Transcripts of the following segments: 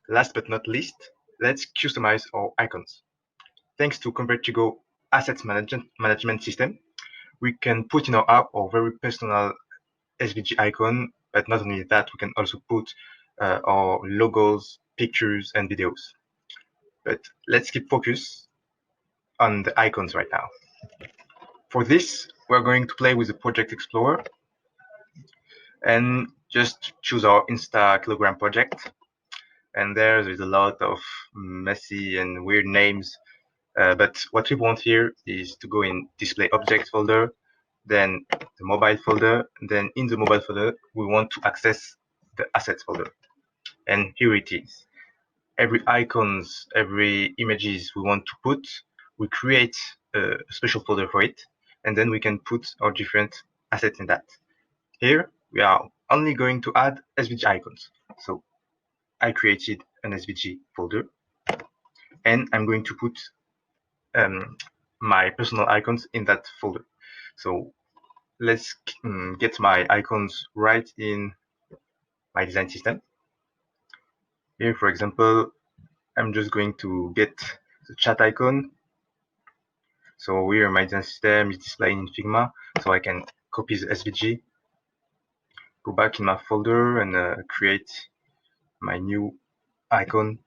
Last but not least, let's customize our icons. Thanks to Convertigo Assets Management System, we can put in our app our very personal SVG icon, but not only that, we can also put our logos, pictures, and videos. But let's keep focus on the icons right now. For this, we're going to play with the Project Explorer and just choose our Insta kilogram project. And there's a lot of messy and weird names. But what we want here is to go in display object folder, then the mobile folder, then in the mobile folder, we want to access the assets folder. And here it is. Every icons, every images we want to put, we create a special folder for it, and then we can put our different assets in that. Here, we are only going to add SVG icons. So I created an SVG folder, and I'm going to put my personal icons in that folder. So let's get my icons right in my design system. Here, for example, I'm just going to get the chat icon. So here my design system is displaying in Figma, so I can copy the SVG, go back in my folder and create my new icon.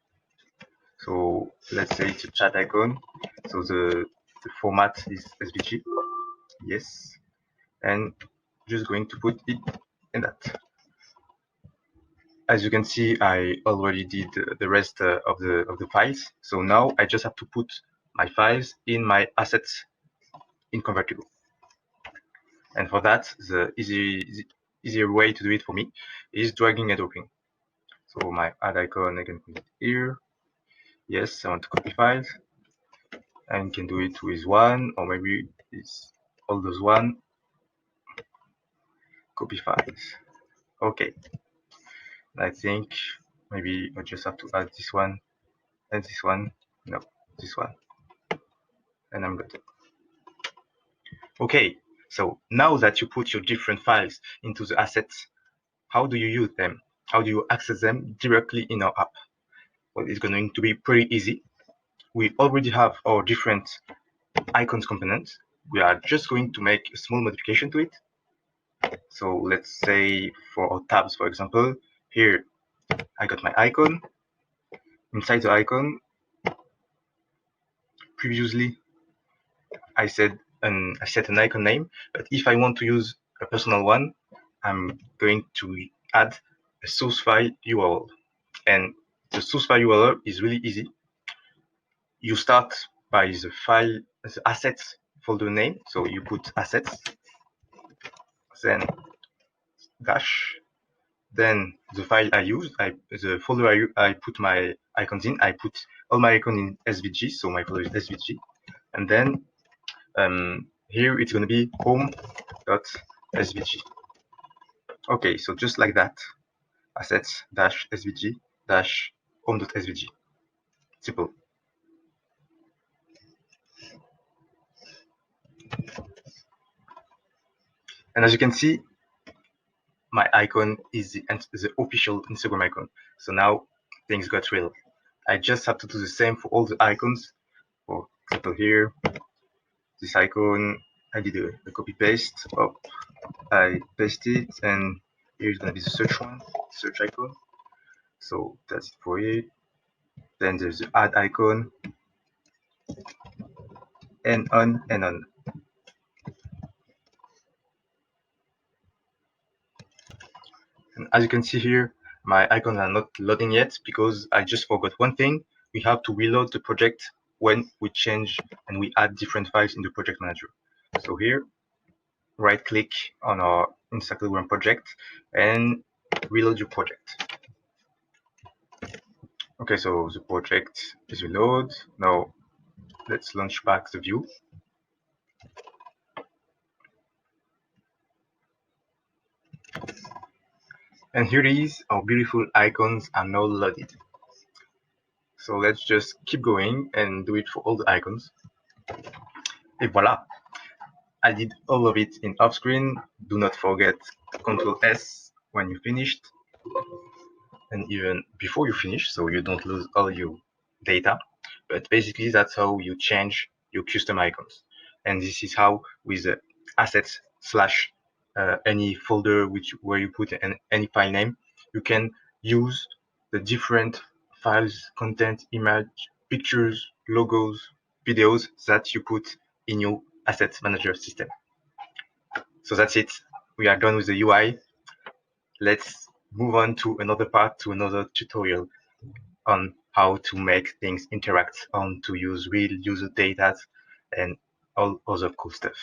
So let's say it's a chat icon. So the format is SVG, yes, and just going to put it in that. As you can see, I already did the rest of the files. So now I just have to put my files in my assets in Convertigo. And for that, the easier way to do it for me is dragging and dropping. So my add icon, I can put it here. Yes, I want to copy files. And can do it with one, or maybe it's all those one. Copy files. Okay. I think maybe I just have to add this one and this one. No, this one. And I'm good. Okay, so now that you put your different files into the assets, how do you use them? How do you access them directly in our app? Well, it's going to be pretty easy. We already have our different icons components. We are just going to make a small modification to it. So let's say for our tabs, for example, here I got my icon. Inside the icon, previously I set an icon name, but if I want to use a personal one, I'm going to add a source file URL. And the source file URL is really easy. You start by the file, the assets folder name. So you put assets, then dash, then the file I used, the folder I put my icons in, I put all my icons in SVG, so my folder is SVG. And then here it's going to be home.svg. Okay, so just like that, assets dash svg dash home.svg. Simple. And as you can see, my icon is the official Instagram icon. So now things got real. I just have to do the same for all the icons. For example, here, this icon, I did a copy paste. I paste it, and here's gonna be the search one, search icon. So that's it for it. Then there's the add icon, and on and on. And as you can see here, my icons are not loading yet because I just forgot one thing. We have to reload the project when we change and we add different files in the project manager. So here, right click on our Instagram project and reload your project. Okay, so the project is reloaded. Now let's launch back the view. And here it is, our beautiful icons are now loaded. So let's just keep going and do it for all the icons. Et voila! I did all of it in off screen. Do not forget Ctrl S when you finished. and even before you finish, so you don't lose all your data. But basically, that's how you change your custom icons. And this is how, with the assets slash any folder where you put any file name, you can use the different files, content, image, pictures, logos, videos that you put in your asset manager system. So that's it. We are done with the UI. Let's move on to another part, to another tutorial on how to make things interact, on to use real user data and all other cool stuff.